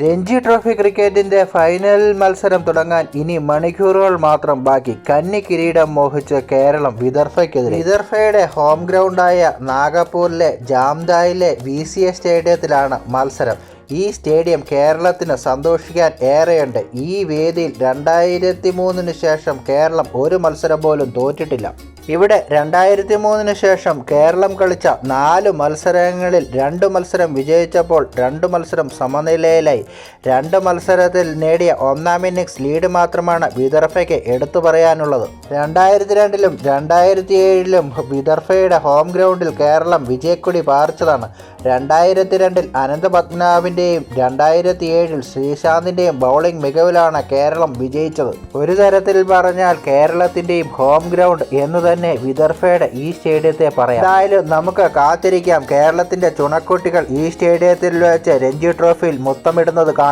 Ranji trophy ക്രിക്കറ്റിന്റെ final മത്സരം തുടങ്ങാൻ ഇനി മണിക്കൂറുകൾ മാത്രം ബാക്കി. കന്നി കിരീടം മോഹിച്ച് കേരളം വിദർഭയ്ക്കെതിരെ. വിദർഭയുടെ ഹോം ഗ്രൗണ്ടായ നാഗപ്പൂരിലെ ജാംതായിലെ VCA സ്റ്റേഡിയത്തിലാണ് മത്സരം. ഈ സ്റ്റേഡിയം കേരളത്തിന് സന്തോഷിക്കാൻ ഏറെയുണ്ട്. ഈ വേദിയിൽ 2003 ശേഷം കേരളം ഒരു മത്സരം പോലും തോറ്റിട്ടില്ല. ഇവിടെ 2003 ശേഷം കേരളം കളിച്ച 4 മത്സരങ്ങളിൽ 2 മത്സരം വിജയിച്ചപ്പോൾ 2 മത്സരം സമനിലയിലായി. 2 മത്സരത്തിൽ നേടിയ ഒന്നാം ഇന്നിംഗ്സ് ലീഡ് മാത്രമാണ് വിദർഭയ്ക്ക് എടുത്തു പറയാനുള്ളത്. 2002ലും 2007ലും വിദർഭയുടെ ഹോം ഗ്രൗണ്ടിൽ കേരളം വിജയക്കൊടി പാറിച്ചതാണ്. 2002ൽ അനന്തപത്മനാഭിൻ്റെയും 2007ൽ ശ്രീശാന്തിൻ്റെയും ബൗളിംഗ് മികവിലാണ് കേരളം വിജയിച്ചത്. ഒരു തരത്തിൽ പറഞ്ഞാൽ കേരളത്തിൻ്റെയും ഹോം ഗ്രൗണ്ട് എന്ന് തന്നെ വിദർഭയുടെ ഈ സ്റ്റേഡിയത്തെ പറയാം. എന്തായാലും നമുക്ക് കാത്തിരിക്കാം കേരളത്തിൻ്റെ ചുണക്കുട്ടികൾ ഈ സ്റ്റേഡിയത്തിൽ വെച്ച് രഞ്ജി ട്രോഫിയിൽ മുത്തമിടുന്നത് കാണാൻ.